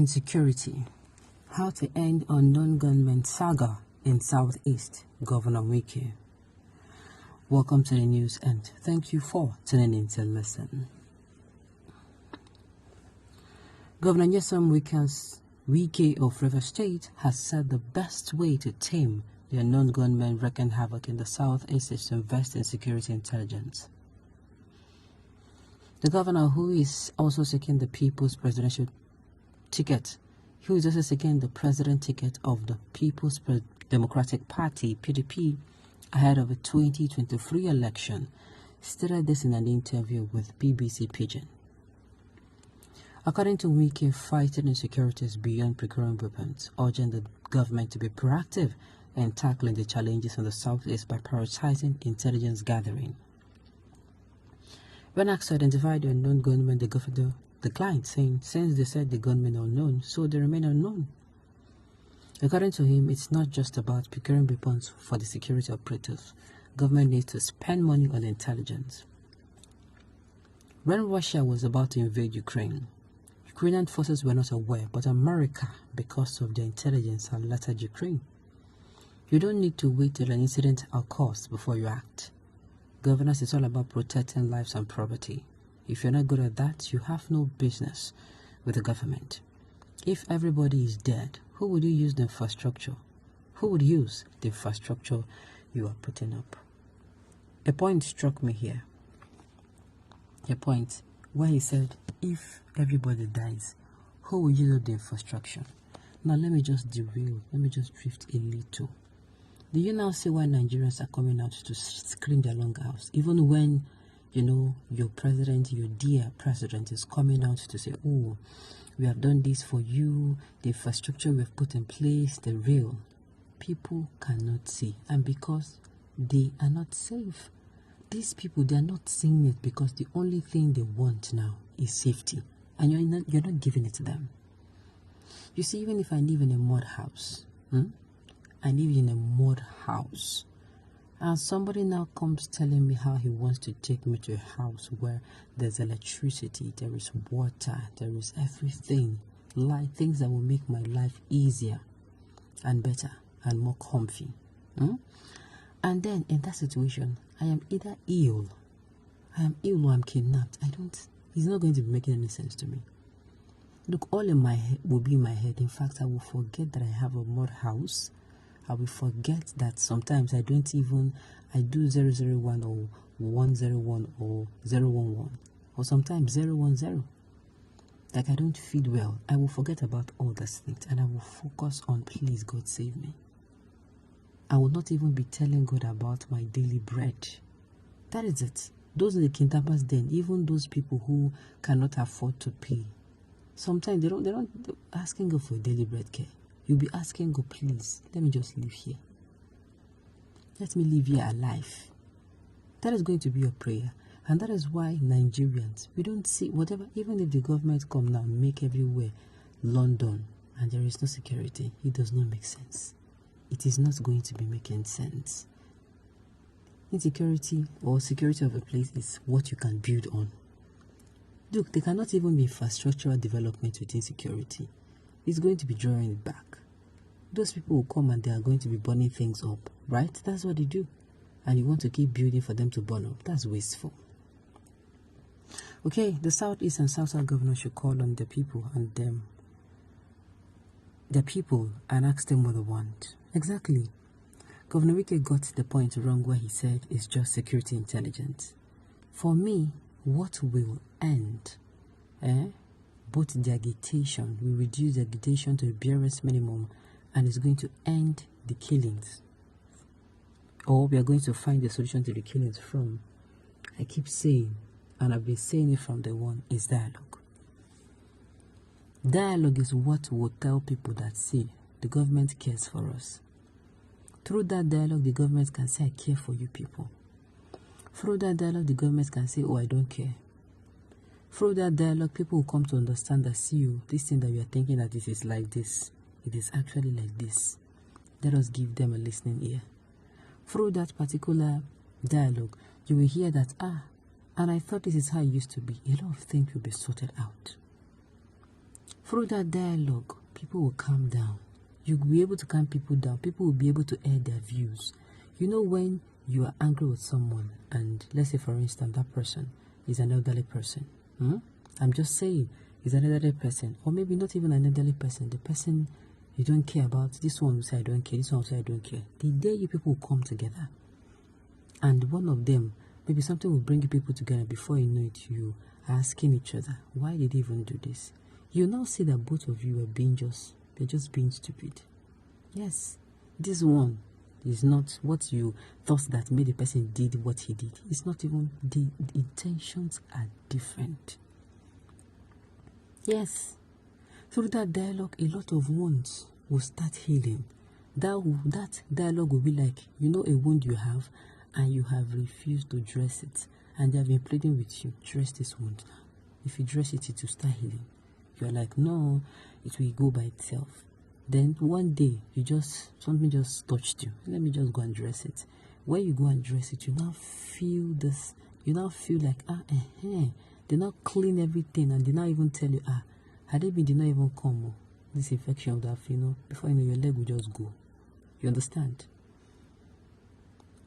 Insecurity. How to end unknown gunmen saga in Southeast, Governor Wike. Welcome to the news and thank you for tuning in to listen. Governor Wike of Rivers State has said the best way to tame the unknown gunmen wreaking havoc in the Southeast is to invest in security intelligence. The governor, who is also seeking the People's Presidential ticket, who is also seeking the president ticket of the People's Democratic Party, PDP, ahead of the 2023 election, stated this in an interview with BBC Pidgin. According to Wike, fighting insecurity is beyond procuring weapons, urging the government to be proactive in tackling the challenges in the Southeast by prioritizing intelligence gathering. When asked to identify the unknown gunmen, the governor declined, saying since they said the gunmen are unknown, so they remain unknown. According to him, it's not just about procuring weapons for the security operatives. Government needs to spend money on intelligence. When Russia was about to invade Ukraine, Ukrainian forces were not aware, but America, because of their intelligence, alerted Ukraine. You don't need to wait till an incident occurs before you act. Governance is all about protecting lives and property. If you're not good at that, you have no business with the government. If everybody is dead, who would you use the infrastructure? Who would use the infrastructure you are putting up? A point struck me here. A point where he said, if everybody dies, who will use up the infrastructure? Now let me just derail, let me just drift a little. Do you now see why Nigerians are coming out to scream their lungs out? Even when, you know, your president, your dear president is coming out to say, oh, we have done this for you, the infrastructure we have put in place, the real. People cannot see. And because they are not safe. These people, they are not seeing it because the only thing they want now is safety. And you're not giving it to them. You see, even if I live in a mud house, I live in a mud house, and somebody now comes telling me how he wants to take me to a house where there's electricity, there is water, there is everything, like things that will make my life easier and better and more comfy. And then in that situation, I am either ill, or I'm kidnapped. It's not going to be making any sense to me. Look, all in my head will be in my head. In fact, I will forget that I have a mud house. I will forget that sometimes I do 001 or 101 or 011 or sometimes 010. Like I don't feed well. I will forget about all those things and I will focus on please God save me. I will not even be telling God about my daily bread. That is it. Those are the kidnappers then, even those people who cannot afford to pay. Sometimes they're not asking God for daily bread care. You'll be asking God, please, let me just live here. Let me live here alive. That is going to be your prayer. And that is why Nigerians, we don't see whatever, even if the government come now, make everywhere London, and there is no security, it does not make sense. It is not going to be making sense. Insecurity or security of a place is what you can build on. Look, there cannot even be infrastructural development with insecurity. It's going to be drawing it back. Those people will come and they are going to be burning things up, right? That's what they do. And you want to keep building for them to burn up. That's wasteful. Okay, the Southeast and South governors should call on the people and ask them what they want. Exactly. Governor Wike got the point wrong where he said it's just security intelligence. For me, what will end? Both the agitation, we reduce the agitation to the barest minimum and it's going to end the killings. Or we are going to find the solution to the killings from, I keep saying, and I've been saying it from the one, is dialogue. Dialogue is what will tell people that, see, the government cares for us. Through that dialogue, the government can say, I care for you people. Through that dialogue, the government can say, oh, I don't care. Through that dialogue, people will come to understand that, see you, this thing that you are thinking that it is like this, it is actually like this. Let us give them a listening ear. Through that particular dialogue, you will hear that, and I thought this is how it used to be. A lot of things will be sorted out. Through that dialogue, people will calm down. You'll be able to calm people down. People will be able to air their views. You know, when you are angry with someone, and let's say, for instance, that person is an elderly person. I'm just saying, is an elderly person, or maybe not even an elderly person. The person you don't care about. This one will say, I don't care. This one will say, I don't care. The day you people will come together, and one of them, maybe something will bring you people together. Before you know it, you are asking each other, why did he even do this? You now see that both of you they're just being stupid. Yes, this one is not what you thought that made the person did what he did. It's not even, the intentions are different. Yes, through that dialogue, a lot of wounds will start healing. That dialogue will be like, you know, a wound you have, and you have refused to dress it, and they have been pleading with you, dress this wound now. If you dress it, it will start healing. You're like, no, it will go by itself. Then one day, something just touched you. Let me just go and dress it. When you go and dress it, you now feel this. You now feel like, they now clean everything, and they now even tell you, had they been, did not even come. This infection would have, before you know, your leg will just go. You understand?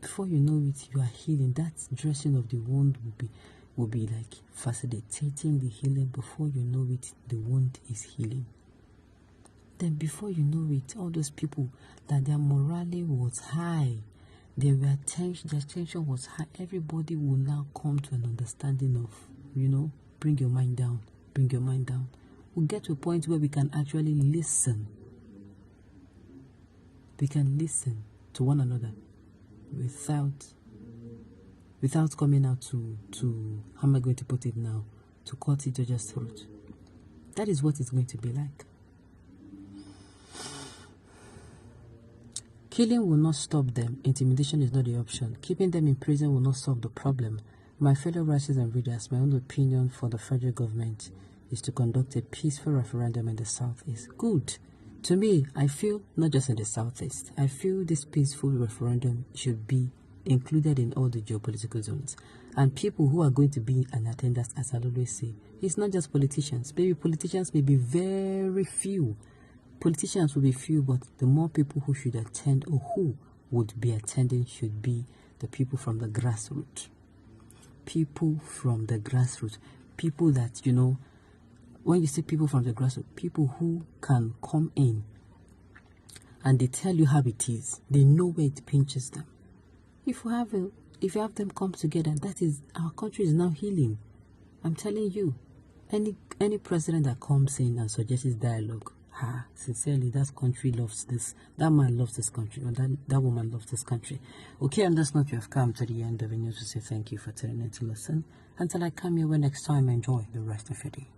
Before you know it, you are healing. That dressing of the wound will be like facilitating the healing. Before you know it, the wound is healing. Then before you know it, all those people that their morale was high, their tension was high, everybody will now come to an understanding of, bring your mind down, bring your mind down. We'll get to a point where we can actually listen. We can listen to one another without coming out to how am I going to put it now, to cut each other's throat. That is what it's going to be like. Killing will not stop them. Intimidation is not the option. Keeping them in prison will not solve the problem. My fellow writers and readers, my own opinion for the federal government is to conduct a peaceful referendum in the Southeast. Good. To me, I feel, not just in the Southeast, I feel this peaceful referendum should be included in all the geopolitical zones. And people who are going to be in attendance, as I always say, it's not just politicians. Maybe politicians may be very few. Politicians will be few, but the more people who should attend, or who would be attending, should be the people from the grassroots. People from the grassroots. People that, when you say people from the grassroots, people who can come in and they tell you how it is. They know where it pinches them. If you have them come together, that is, our country is now healing. I'm telling you, any president that comes in and suggests dialogue, sincerely, that country loves this. That man loves this country, or that woman loves this country. Okay, on this note, you have come to the end of the news to say thank you for tuning in to listen. Until I come your way next time, enjoy the rest of your day.